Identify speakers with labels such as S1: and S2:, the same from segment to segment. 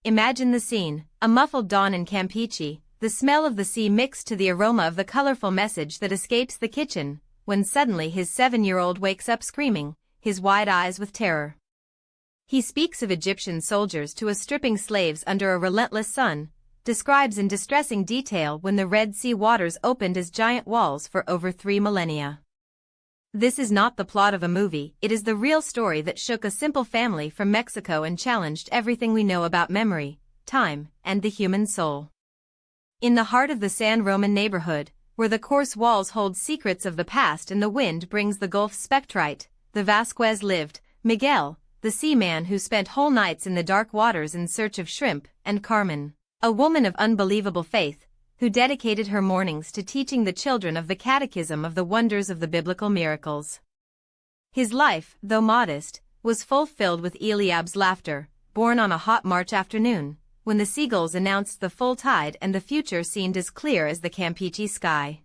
S1: Imagine the scene, a muffled dawn in Campeche, the smell of the sea mixed to the aroma of the colorful message that escapes the kitchen, when suddenly his 7-year-old wakes up screaming, his wide eyes with terror. He speaks of Egyptian soldiers to us stripping slaves under a relentless sun, describes in distressing detail when the Red Sea waters opened as giant walls for over 3 millennia. This is not the plot of a movie, it is the real story that shook a simple family from Mexico and challenged everything we know about memory, time, and the human soul. In the heart of the San Roman neighborhood, where the coarse walls hold secrets of the past and the wind brings the Gulf spectrite, the Vasquez lived, Miguel, the seaman who spent whole nights in the dark waters in search of shrimp, and Carmen, a woman of unbelievable faith, who dedicated her mornings to teaching the children of the catechism of the wonders of the biblical miracles. His life, though modest, was filled with Eliab's laughter, born on a hot March afternoon, when the seagulls announced the full tide and the future seemed as clear as the Campeche sky.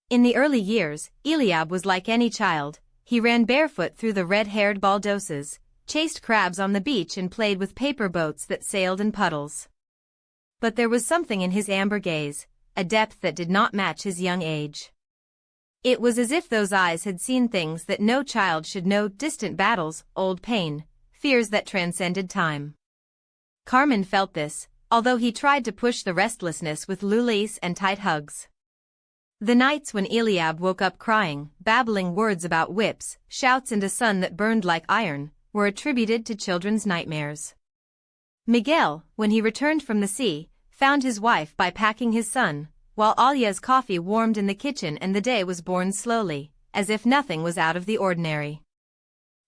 S1: In the early years, Eliab was like any child. He ran barefoot through the red-haired baldosas, chased crabs on the beach and played with paper boats that sailed in puddles. But there was something in his amber gaze, a depth that did not match his young age. It was as if those eyes had seen things that no child should know, distant battles, old pain, fears that transcended time. Carmen felt this, although he tried to push the restlessness with lullies and tight hugs. The nights when Eliab woke up crying, babbling words about whips, shouts and a sun that burned like iron, were attributed to children's nightmares. Miguel, when he returned from the sea, found his wife by packing his son, while Alia's coffee warmed in the kitchen and the day was born slowly, as if nothing was out of the ordinary.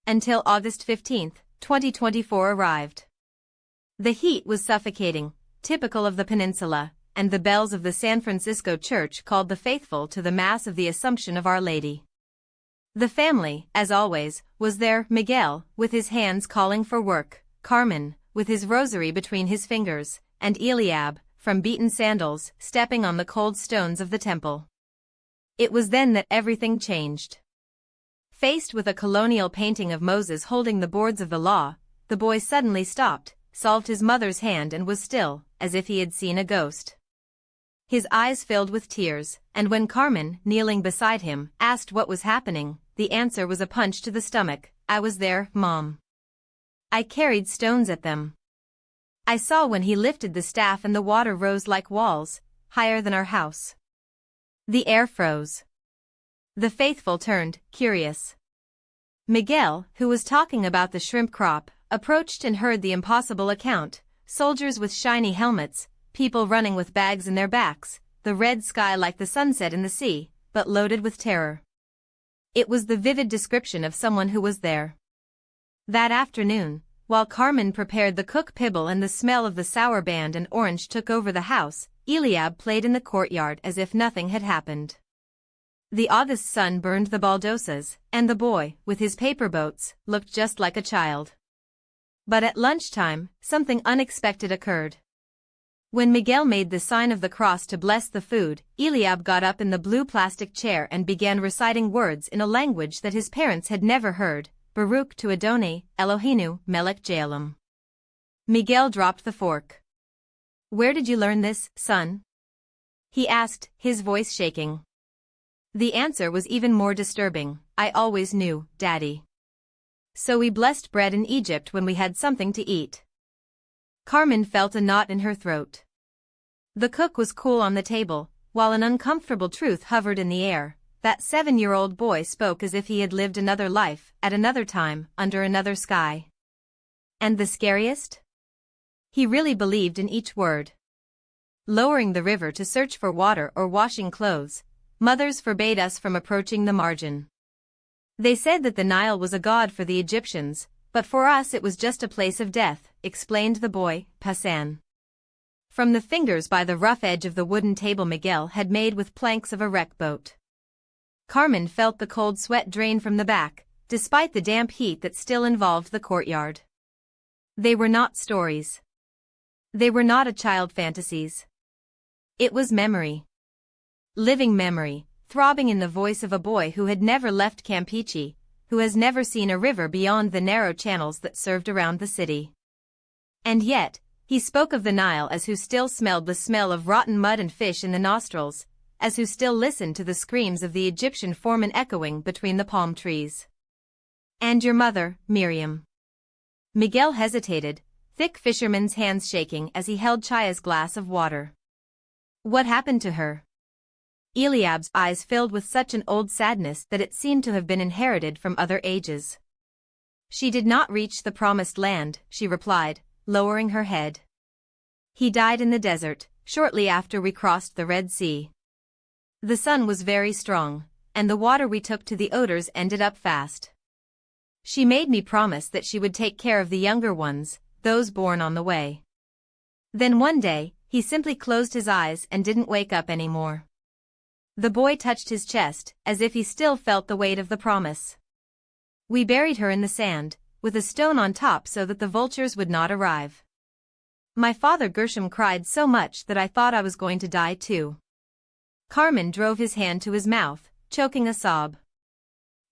S1: Until August 15, 2024 arrived. The heat was suffocating, typical of the peninsula, and the bells of the San Francisco church called the faithful to the Mass of the Assumption of Our Lady. The family, as always, was there, Miguel, with his hands calling for work, Carmen, with his rosary between his fingers, and Eliab, from beaten sandals, stepping on the cold stones of the temple. It was then that everything changed. Faced with a colonial painting of Moses holding the boards of the law, the boy suddenly stopped, solved his mother's hand and was still, as if he had seen a ghost. His eyes filled with tears, and when Carmen, kneeling beside him, asked what was happening, the answer was a punch to the stomach. "I was there, Mom. I carried stones at them. I saw when he lifted the staff and the water rose like walls, higher than our house." The air froze. The faithful turned, curious. Miguel, who was talking about the shrimp crop, approached and heard the impossible account: soldiers with shiny helmets, people running with bags in their backs, the red sky like the sunset in the sea, but loaded with terror. It was the vivid description of someone who was there. That afternoon, while Carmen prepared the cook pibble and the smell of the sour band and orange took over the house, Eliab played in the courtyard as if nothing had happened. The August sun burned the baldosas, and the boy, with his paper boats, looked just like a child. But at lunchtime, something unexpected occurred. When Miguel made the sign of the cross to bless the food, Eliab got up in the blue plastic chair and began reciting words in a language that his parents had never heard: Baruch to Adonai, Eloheinu, melech Jaalam. Miguel dropped the fork. "Where did you learn this, son?" he asked, his voice shaking. The answer was even more disturbing: "I always knew, Daddy. So we blessed bread in Egypt when we had something to eat." Carmen felt a knot in her throat. The cook was cool on the table, while an uncomfortable truth hovered in the air. That 7-year-old boy spoke as if he had lived another life, at another time, under another sky. And the scariest? He really believed in each word. Lowering the river to search for water or washing clothes, mothers forbade us from approaching the margin. They said that the Nile was a god for the Egyptians, but for us it was just a place of death, explained the boy, Passan. From the fingers by the rough edge of the wooden table Miguel had made with planks of a wreck boat. Carmen felt the cold sweat drain from the back, despite the damp heat that still involved the courtyard. They were not stories. They were not a child fantasies. It was memory. Living memory, throbbing in the voice of a boy who had never left Campeche, who has never seen a river beyond the narrow channels that served around the city. And yet, He spoke of the Nile as who still smelled the smell of rotten mud and fish in the nostrils, as who still listened to the screams of the Egyptian foreman echoing between the palm trees. And your mother, Miriam? Miguel hesitated, thick fisherman's hands shaking as he held Chaya's glass of water. What happened to her? Eliab's eyes filled with such an old sadness that it seemed to have been inherited from other ages. She did not reach the promised land, she replied, lowering her head. He died in the desert, shortly after we crossed the Red Sea. The sun was very strong, and the water we took to the odors ended up fast. She made me promise that she would take care of the younger ones, those born on the way. Then one day, he simply closed his eyes and didn't wake up anymore. The boy touched his chest, as if he still felt the weight of the promise. We buried her in the sand, with a stone on top so that the vultures would not arrive. My father Gershom cried so much that I thought I was going to die too. Carmen drove his hand to his mouth, choking a sob.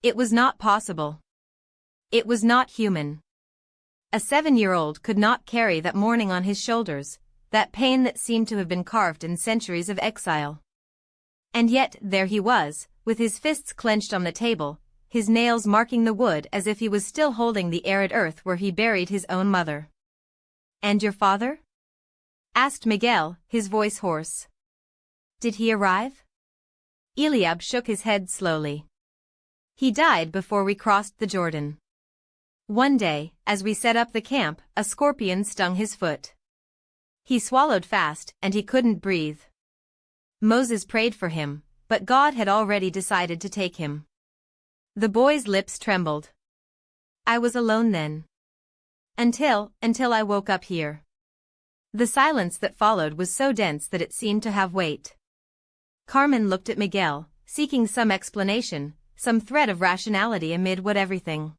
S1: It was not possible. It was not human. A 7-year-old could not carry that mourning on his shoulders, that pain that seemed to have been carved in centuries of exile. And yet, there he was, with his fists clenched on the table, his nails marking the wood as if he was still holding the arid earth where he buried his own mother. And your father? Asked Miguel, his voice hoarse. Did he arrive? Eliab shook his head slowly. He died before we crossed the Jordan. One day, as we set up the camp, a scorpion stung his foot. He swallowed fast, and he couldn't breathe. Moses prayed for him, but God had already decided to take him. The boy's lips trembled. I was alone then. Until I woke up here. The silence that followed was so dense that it seemed to have weight. Carmen looked at Miguel, seeking some explanation, some thread of rationality amid what everything.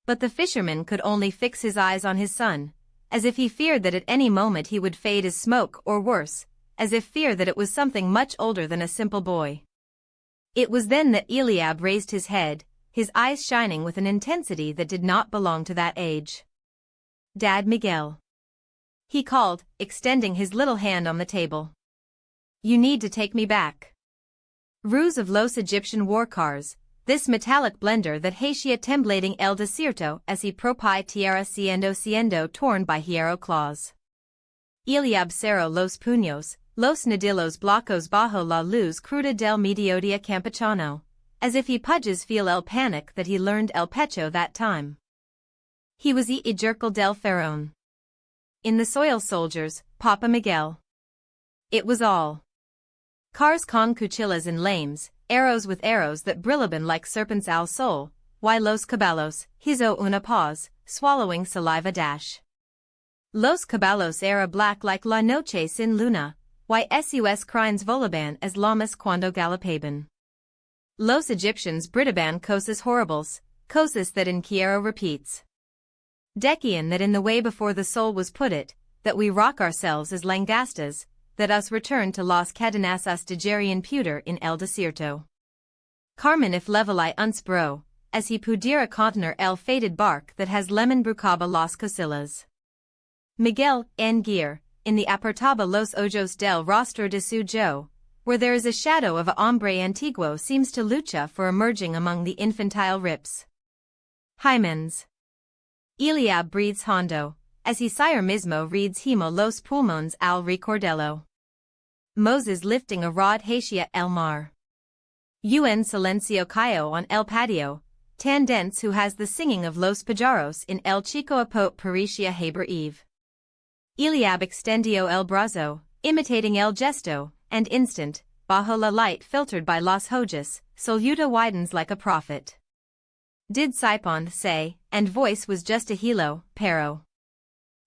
S1: But the fisherman could only fix his eyes on his son, as if he feared that at any moment he would fade as smoke or worse, as if fear that it was something much older than a simple boy. It was then that Eliab raised his head, his eyes shining with an intensity that did not belong to that age. Dad Miguel. He called, extending his little hand on the table. You need to take me back. Ruse of Los Egyptian war cars, this metallic blender that Hatia temblating el desierto as he propi tierra siendo torn by hierro claws. Eliab cerro los puños, los nudillos blocos bajo la luz cruda del mediodía campechano, as if he pudges feel el panic that he learned el pecho that time. He was y Ejirkel del Faraón. In the soil soldiers, Papa Miguel. It was all. Cars con cuchillas and lames, arrows with arrows that brillaban like serpents al sol, y los caballos, hizo una pause, swallowing saliva dash. Los caballos era black like la noche sin luna, y sus crines volaban as llamas cuando galopaban. Los Egyptians britaban cosas horribles, cosas that in Quiero repeats. Decian that in the way before the soul was put it, that we rock ourselves as langastas, that us return to las cadenasas de Gerian puter in el desierto. Carmen if levelai uns bro, as he pudiera contener el faded bark that has lemon brucaba las cosillas. Miguel, en gear, in the apartaba los ojos del rostro de su yo, where there is a shadow of a hombre antiguo seems to lucha for emerging among the infantile rips. Hymens. Eliab breathes hondo, as he sire mismo reads hemo los pulmones al recordelo. Moses lifting a rod Hatia el mar. Un silencio cayo on el patio, tan dense who has the singing of los pajaros in el chico apote Paricia haber eve. Eliab extendio el brazo, imitating el gesto, and instant, bajo la light filtered by las hojas, Soluta widens like a prophet. Did Sipon say, and voice was just a hilo, pero.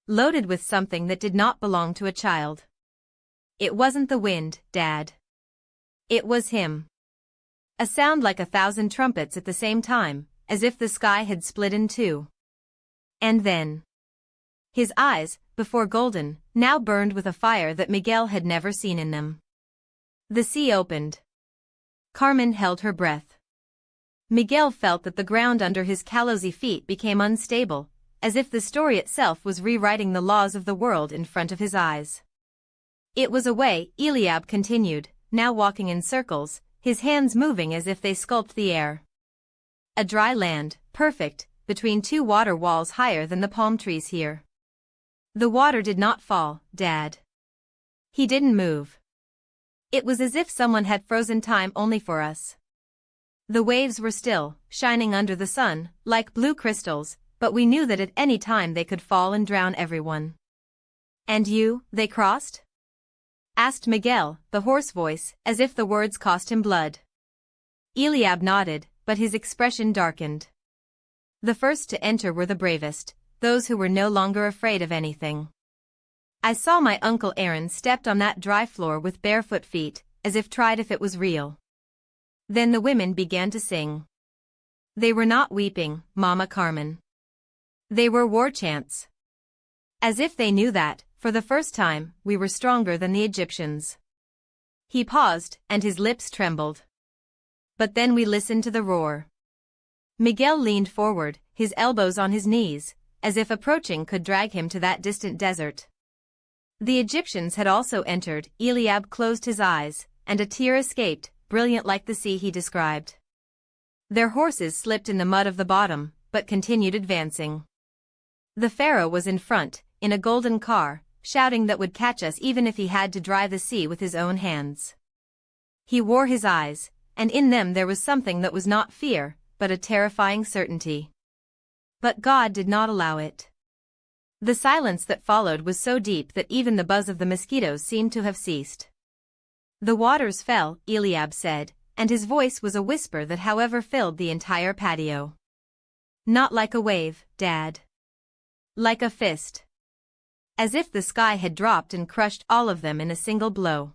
S1: Loaded with something that did not belong to a child. It wasn't the wind, Dad. It was him. A sound like 1,000 trumpets at the same time, as if the sky had split in two. And then. His eyes, before golden, now burned with a fire that Miguel had never seen in them. The sea opened. Carmen held her breath. Miguel felt that the ground under his callosy feet became unstable, as if the story itself was rewriting the laws of the world in front of his eyes. It was a way, Eliab continued, now walking in circles, his hands moving as if they sculpt the air. A dry land, perfect, between two water walls higher than the palm trees here. The water did not fall, Dad. He didn't move. It was as if someone had frozen time only for us. The waves were still, shining under the sun, like blue crystals, but we knew that at any time they could fall and drown everyone. And you, they crossed? Asked Miguel, the hoarse voice, as if the words cost him blood. Eliab nodded, but his expression darkened. The first to enter were the bravest, those who were no longer afraid of anything. I saw my Uncle Aaron stepped on that dry floor with barefoot feet, as if tried if it was real. Then the women began to sing. They were not weeping, Mama Carmen. They were war chants. As if they knew that, for the first time, we were stronger than the Egyptians. He paused, and his lips trembled. But then we listened to the roar. Miguel leaned forward, his elbows on his knees, as if approaching could drag him to that distant desert. The Egyptians had also entered. Eliab closed his eyes, and a tear escaped, brilliant like the sea he described. Their horses slipped in the mud of the bottom, but continued advancing. The pharaoh was in front, in a golden car, shouting that would catch us even if he had to dry the sea with his own hands. He wore his eyes, and in them there was something that was not fear, but a terrifying certainty. But God did not allow it. The silence that followed was so deep that even the buzz of the mosquitoes seemed to have ceased. The waters fell, Eliab said, and his voice was a whisper that however filled the entire patio. Not like a wave, Dad. Like a fist. As if the sky had dropped and crushed all of them in a single blow.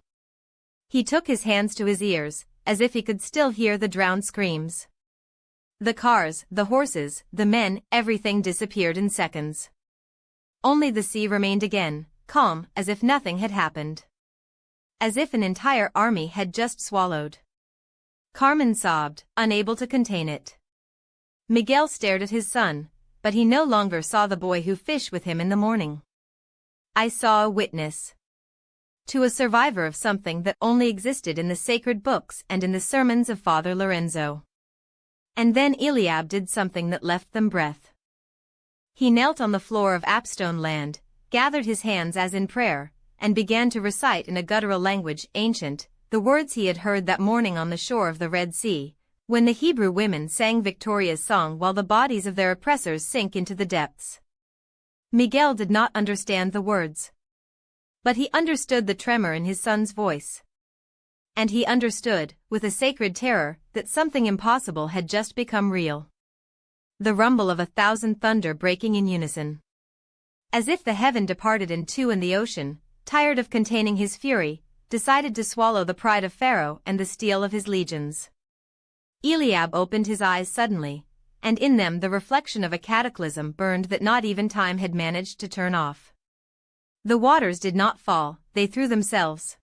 S1: He took his hands to his ears, as if he could still hear the drowned screams. The cars, the horses, the men, everything disappeared in seconds. Only the sea remained again, calm, as if nothing had happened. As if an entire army had just swallowed. Carmen sobbed, unable to contain it. Miguel stared at his son, but he no longer saw the boy who fished with him in the morning. I saw a witness. To a survivor of something that only existed in the sacred books and in the sermons of Father Lorenzo. And then Eliab did something that left them breath. He knelt on the floor of Apstone land, gathered his hands as in prayer, and began to recite in a guttural language ancient, the words he had heard that morning on the shore of the Red Sea, when the Hebrew women sang Victoria's song while the bodies of their oppressors sink into the depths. Miguel did not understand the words. But he understood the tremor in his son's voice. And he understood, with a sacred terror, that something impossible had just become real. The rumble of 1,000 thunder breaking in unison. As if the heaven departed in two and the ocean, tired of containing his fury, decided to swallow the pride of Pharaoh and the steel of his legions. Eliab opened his eyes suddenly, and in them the reflection of a cataclysm burned that not even time had managed to turn off. The waters did not fall, they threw themselves.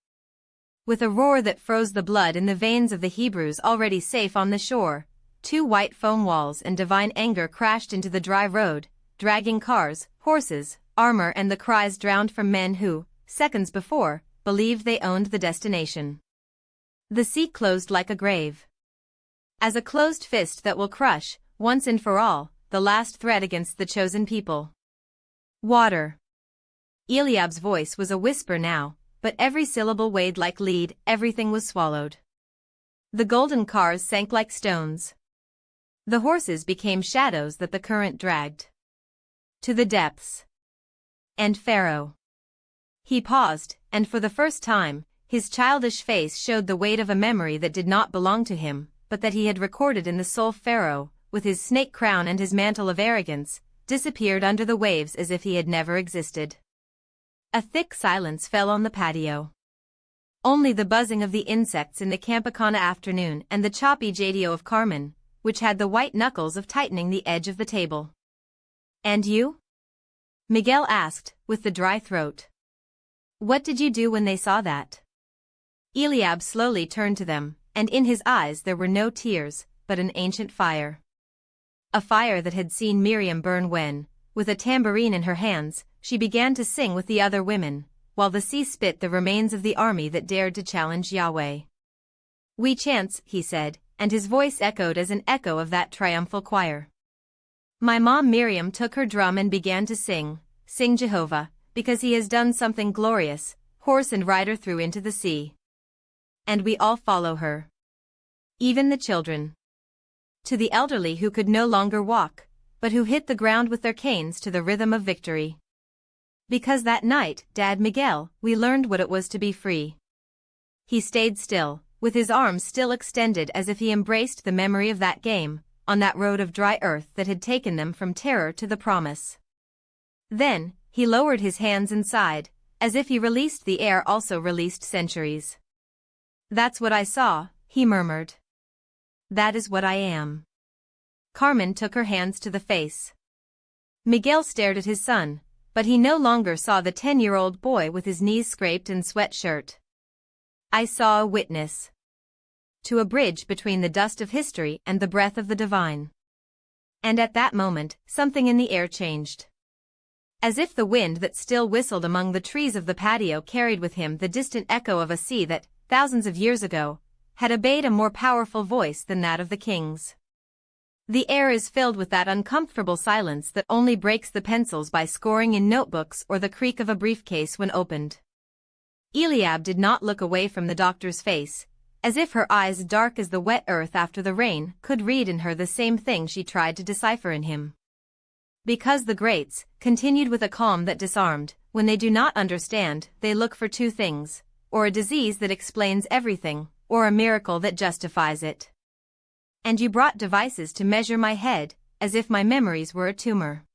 S1: With a roar that froze the blood in the veins of the Hebrews already safe on the shore, two white foam walls and divine anger crashed into the dry road, dragging cars, horses, armor and the cries drowned from men who, seconds before, believed they owned the destination. The sea closed like a grave. As a closed fist that will crush, once and for all, the last threat against the chosen people. Water. Eliab's voice was a whisper now, but every syllable weighed like lead, everything was swallowed. The golden cars sank like stones. The horses became shadows that the current dragged. To the depths. And Pharaoh. He paused, and for the first time, his childish face showed the weight of a memory that did not belong to him, but that he had recorded in the soul. Pharaoh, with his snake crown and his mantle of arrogance, disappeared under the waves as if he had never existed. A thick silence fell on the patio. Only the buzzing of the insects in the Campicana afternoon and the choppy jadio of Carmen, which had the white knuckles of tightening the edge of the table. And you? Miguel asked, with the dry throat. What did you do when they saw that? Eliab slowly turned to them, and in his eyes there were no tears, but an ancient fire. A fire that had seen Miriam burn when, with a tambourine in her hands, she began to sing with the other women, while the sea spit the remains of the army that dared to challenge Yahweh. "We chants," he said, and his voice echoed as an echo of that triumphal choir. "My mom Miriam took her drum and began to sing, 'Sing Jehovah, because he has done something glorious,' horse and rider threw into the sea. And we all follow her. Even the children. To the elderly who could no longer walk, but who hit the ground with their canes to the rhythm of victory. Because that night, Dad Miguel, we learned what it was to be free." He stayed still, with his arms still extended as if he embraced the memory of that game, on that road of dry earth that had taken them from terror to the promise. Then, he lowered his hands and sighed, as if he released the air also released centuries. "That's what I saw," he murmured. "That is what I am." Carmen took her hands to the face. Miguel stared at his son, but he no longer saw the 10-year-old boy with his knees scraped and sweatshirt. "I saw a witness to a bridge between the dust of history and the breath of the divine." And at that moment, something in the air changed. As if the wind that still whistled among the trees of the patio carried with him the distant echo of a sea that, thousands of years ago, had obeyed a more powerful voice than that of the kings. The air is filled with that uncomfortable silence that only breaks the pencils by scoring in notebooks or the creak of a briefcase when opened. Eliab did not look away from the doctor's face, as if her eyes dark as the wet earth after the rain could read in her the same thing she tried to decipher in him. Because the greats, continued with a calm that disarmed, when they do not understand, they look for two things, or a disease that explains everything, or a miracle that justifies it. "And you brought devices to measure my head, as if my memories were a tumor."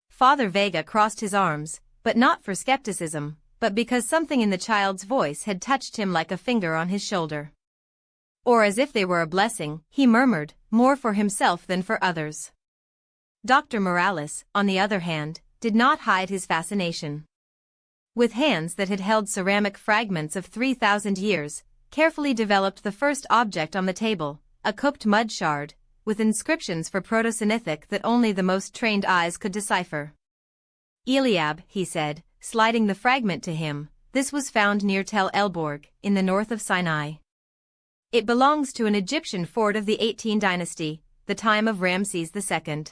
S1: Father Vega crossed his arms, but not for skepticism, but because something in the child's voice had touched him like a finger on his shoulder. Or as if they were a blessing, he murmured, more for himself than for others. Dr. Morales, on the other hand, did not hide his fascination. With hands that had held ceramic fragments of 3,000 years, carefully developed the first object on the table, a cooked mud shard, with inscriptions for Proto-Sinaitic that only the most trained eyes could decipher. "Eliab," he said, sliding the fragment to him, "this was found near Tel El-Borg, in the north of Sinai. It belongs to an Egyptian fort of the 18th dynasty, the time of Ramses II.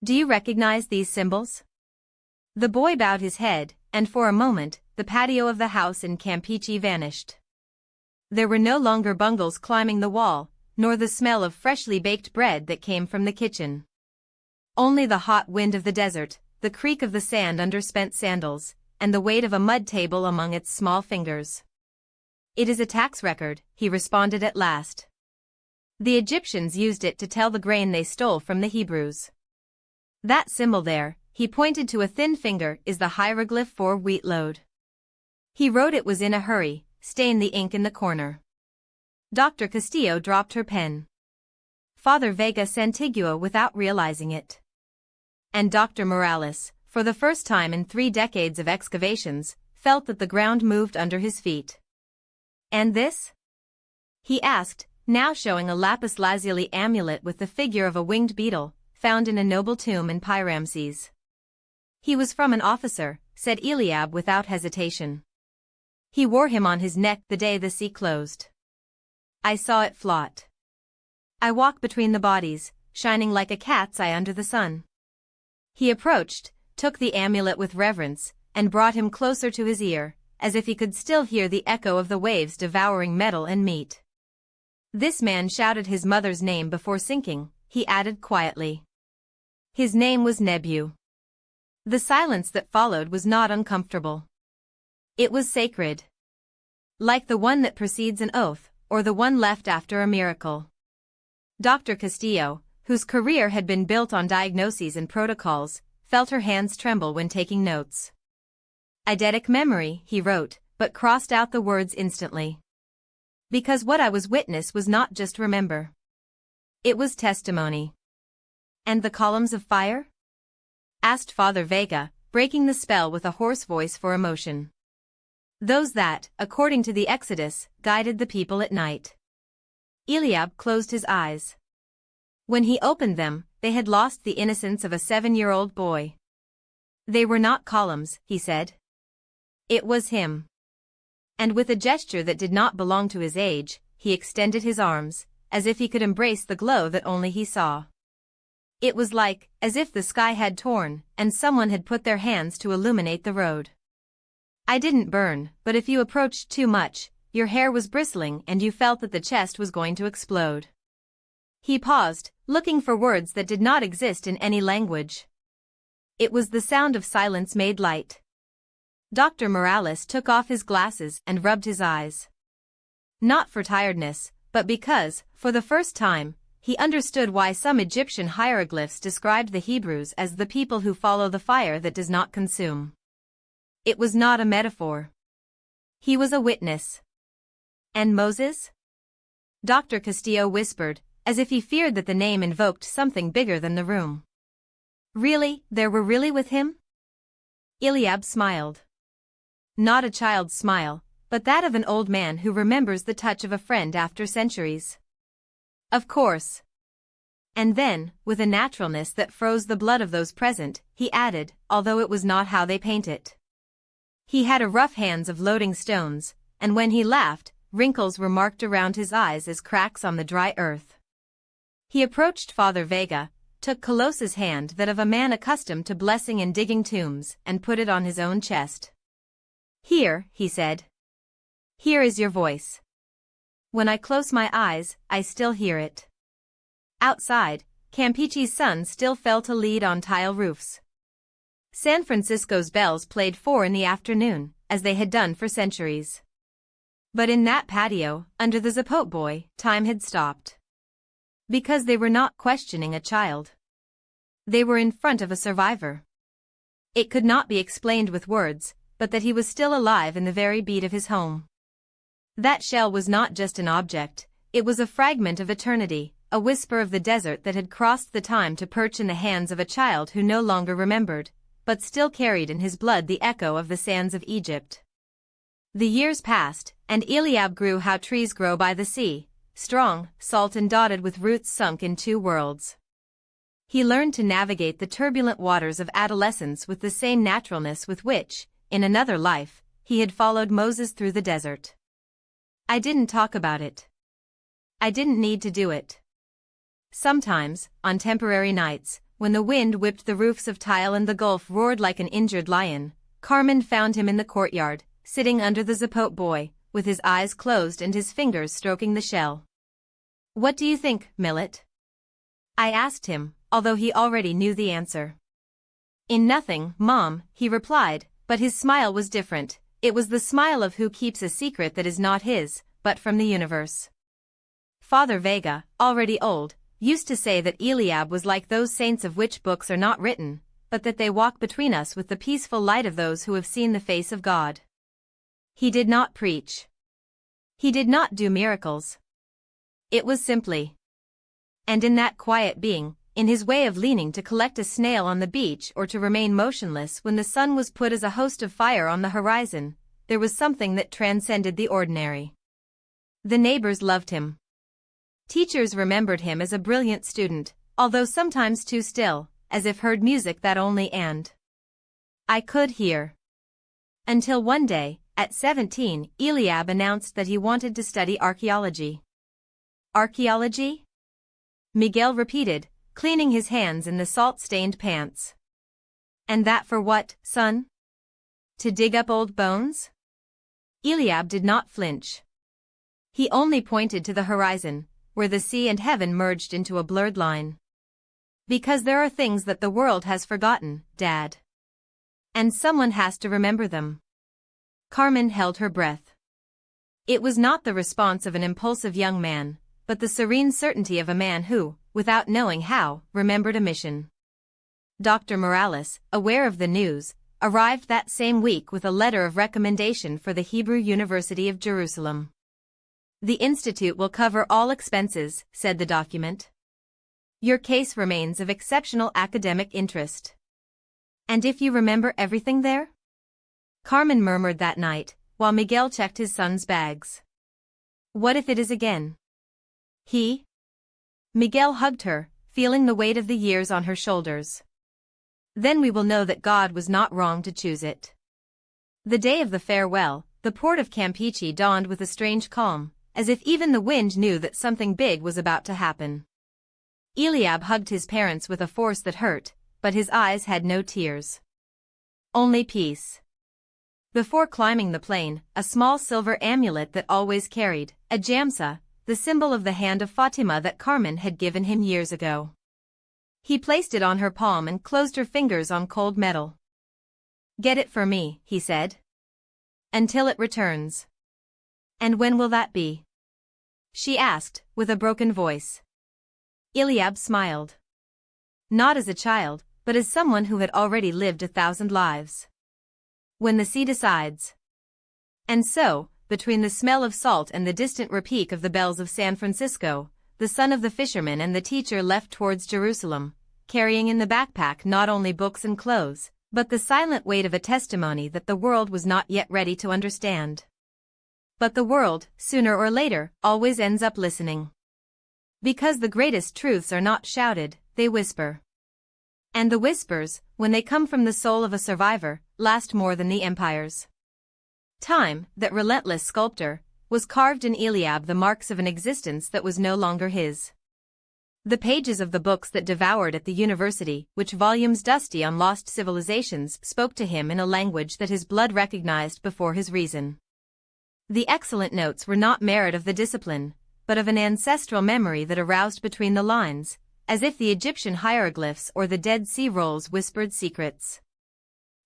S1: Do you recognize these symbols?" The boy bowed his head, and for a moment, the patio of the house in Campeche vanished. There were no longer bungles climbing the wall, nor the smell of freshly baked bread that came from the kitchen. Only the hot wind of the desert, the creak of the sand under spent sandals, and the weight of a mud table among its small fingers. "It is a tax record," he responded at last. "The Egyptians used it to tell the grain they stole from the Hebrews. That symbol there," he pointed to a thin finger, "is the hieroglyph for wheat load. He wrote it was in a hurry, stain the ink in the corner." Dr. Castillo dropped her pen. Father Vega Santigua without realizing it. And Dr. Morales, for the first time in 3 decades of excavations, felt that the ground moved under his feet. "And this?" he asked, now showing a lapis lazuli amulet with the figure of a winged beetle, found in a noble tomb in Pi-Ramses. "He was from an officer," said Eliab without hesitation. "He wore him on his neck the day the sea closed. I saw it float. I walk between the bodies, shining like a cat's eye under the sun." He approached, took the amulet with reverence, and brought him closer to his ear, as if he could still hear the echo of the waves devouring metal and meat. "This man shouted his mother's name before sinking," he added quietly. "His name was Nebu." The silence that followed was not uncomfortable. It was sacred. Like the one that precedes an oath, or the one left after a miracle. Dr. Castillo, whose career had been built on diagnoses and protocols, felt her hands tremble when taking notes. "Eidetic memory," he wrote, but crossed out the words instantly. "Because what I was witness was not just remember. It was testimony." "And the columns of fire?" asked Father Vega, breaking the spell with a hoarse voice for emotion. "Those that, according to the Exodus, guided the people at night." Eliab closed his eyes. When he opened them, they had lost the innocence of a 7-year-old boy. They were not columns, he said. It was him. And with a gesture that did not belong to his age, he extended his arms, as if he could embrace the glow that only he saw. It was as if the sky had torn, and someone had put their hands to illuminate the road. I didn't burn, but if you approached too much, your hair was bristling and you felt that the chest was going to explode. He paused, looking for words that did not exist in any language. It was the sound of silence made light. Dr. Morales took off his glasses and rubbed his eyes. Not for tiredness, but because, for the first time, he understood why some Egyptian hieroglyphs described the Hebrews as the people who follow the fire that does not consume. It was not a metaphor. He was a witness. And Moses? Dr. Castillo whispered, as if he feared that the name invoked something bigger than the room. Really, there were really with him? Eliab smiled. Not a child's smile, but that of an old man who remembers the touch of a friend after centuries. Of course. And then, with a naturalness that froze the blood of those present, he added, although it was not how they paint it. He had a rough hands of loading stones, and when he laughed, wrinkles were marked around his eyes as cracks on the dry earth. He approached Father Vega, took Colos's hand, that of a man accustomed to blessing and digging tombs, and put it on his own chest. Here, he said. Here is your voice. When I close my eyes, I still hear it. Outside, Campeche's sun still fell to lead on tile roofs. San Francisco's bells played 4 in the afternoon, as they had done for centuries. But in that patio, under the Zapote boy, time had stopped. Because they were not questioning a child. They were in front of a survivor. It could not be explained with words, but that he was still alive in the very beat of his home. That shell was not just an object, it was a fragment of eternity, a whisper of the desert that had crossed the time to perch in the hands of a child who no longer remembered, but still carried in his blood the echo of the sands of Egypt. The years passed, and Eliab grew how trees grow by the sea, strong, salt and dotted with roots sunk in 2 worlds. He learned to navigate the turbulent waters of adolescence with the same naturalness with which, in another life, he had followed Moses through the desert. I didn't talk about it. I didn't need to do it. Sometimes, on temporary nights, when the wind whipped the roofs of tile and the gulf roared like an injured lion, Carmen found him in the courtyard, sitting under the Zapote boy, with his eyes closed and his fingers stroking the shell. What do you think, Millet? I asked him, although he already knew the answer. In nothing, Mom, he replied, but his smile was different. It was the smile of who keeps a secret that is not his, but from the universe. Father Vega, already old, used to say that Eliab was like those saints of which books are not written, but that they walk between us with the peaceful light of those who have seen the face of God. He did not preach. He did not do miracles. It was simply. And in that quiet being, in his way of leaning to collect a snail on the beach or to remain motionless when the sun was put as a host of fire on the horizon, there was something that transcended the ordinary. The neighbors loved him. Teachers remembered him as a brilliant student, although sometimes too still, as if heard music that only and I could hear. Until one day, at 17, Eliab announced that he wanted to study archaeology. Archaeology? Miguel repeated, cleaning his hands in the salt-stained pants. And that for what, son? To dig up old bones? Eliab did not flinch. He only pointed to the horizon, where the sea and heaven merged into a blurred line. Because there are things that the world has forgotten, Dad. And someone has to remember them. Carmen held her breath. It was not the response of an impulsive young man, but the serene certainty of a man who, without knowing how, remembered a mission. Dr. Morales, aware of the news, arrived that same week with a letter of recommendation for the Hebrew University of Jerusalem. The institute will cover all expenses, said the document. Your case remains of exceptional academic interest. And if you remember everything there? Carmen murmured that night, while Miguel checked his son's bags. What if it is again? Miguel hugged her, feeling the weight of the years on her shoulders. Then we will know that God was not wrong to choose it. The day of the farewell, the port of Campeche dawned with a strange calm, as if even the wind knew that something big was about to happen. Eliab hugged his parents with a force that hurt, but his eyes had no tears. Only peace. Before climbing the plane, a small silver amulet that always carried, a jamsa, the symbol of the hand of Fatima that Carmen had given him years ago. He placed it on her palm and closed her fingers on cold metal. "Get it for me," he said. "Until it returns." "And when will that be?" she asked, with a broken voice. Eliab smiled. Not as a child, but as someone who had already lived 1,000 lives. "When the sea decides." And so, between the smell of salt and the distant repeat of the bells of San Francisco, the son of the fisherman and the teacher left towards Jerusalem, carrying in the backpack not only books and clothes, but the silent weight of a testimony that the world was not yet ready to understand. But the world, sooner or later, always ends up listening. Because the greatest truths are not shouted, they whisper. And the whispers, when they come from the soul of a survivor, last more than the empires. Time, that relentless sculptor, was carved in Eliab the marks of an existence that was no longer his. The pages of the books that devoured at the university, which volumes dusty on lost civilizations, spoke to him in a language that his blood recognized before his reason. The excellent notes were not merit of the discipline, but of an ancestral memory that aroused between the lines, as if the Egyptian hieroglyphs or the Dead Sea Rolls whispered secrets.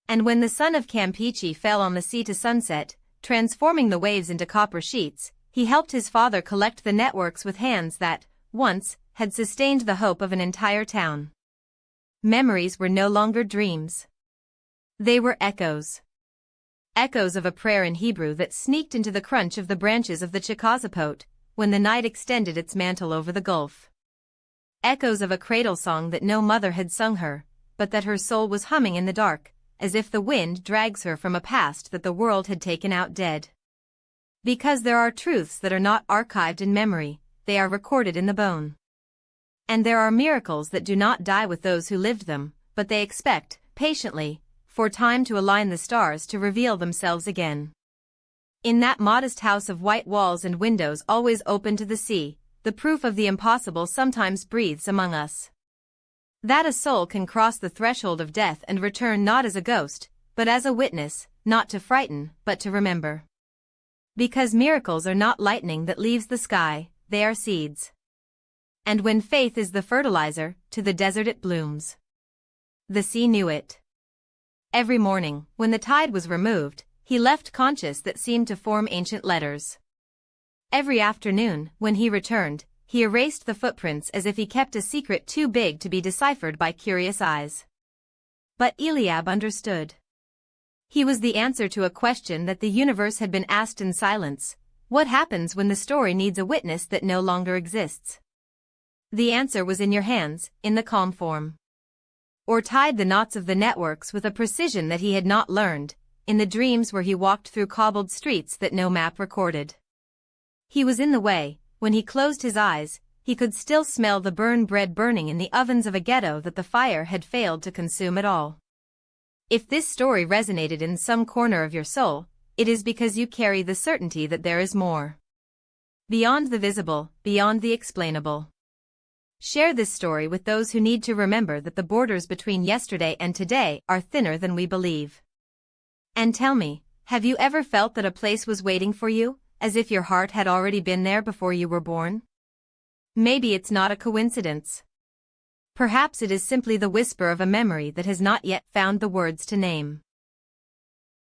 S1: And when the sun of Campeche fell on the sea to sunset, transforming the waves into copper sheets, he helped his father collect the networks with hands that, once, had sustained the hope of an entire town. Memories were no longer dreams. They were echoes. Echoes of a prayer in Hebrew that sneaked into the crunch of the branches of the Chicxulub when the night extended its mantle over the gulf. Echoes of a cradle song that no mother had sung her, but that her soul was humming in the dark, as if the wind drags her from a past that the world had taken out dead. Because there are truths that are not archived in memory, they are recorded in the bone. And there are miracles that do not die with those who lived them, but they expect, patiently, for time to align the stars to reveal themselves again. In that modest house of white walls and windows always open to the sea, the proof of the impossible sometimes breathes among us. That a soul can cross the threshold of death and return not as a ghost, but as a witness, not to frighten, but to remember. Because miracles are not lightning that leaves the sky, they are seeds. And when faith is the fertilizer, to the desert it blooms. The sea knew it. Every morning, when the tide was removed, he left conches that seemed to form ancient letters. Every afternoon, when he returned, he erased the footprints as if he kept a secret too big to be deciphered by curious eyes. But Eliab understood. He was the answer to a question that the universe had been asked in silence: what happens when the story needs a witness that no longer exists? The answer was in your hands, in the calm form. Or tied the knots of the networks with a precision that he had not learned, in the dreams where he walked through cobbled streets that no map recorded. He was in the way. When he closed his eyes, he could still smell the bread burning in the ovens of a ghetto that the fire had failed to consume at all. If this story resonated in some corner of your soul, it is because you carry the certainty that there is more. Beyond the visible, beyond the explainable. Share this story with those who need to remember that the borders between yesterday and today are thinner than we believe. And tell me, have you ever felt that a place was waiting for you, as if your heart had already been there before you were born? Maybe it's not a coincidence. Perhaps it is simply the whisper of a memory that has not yet found the words to name.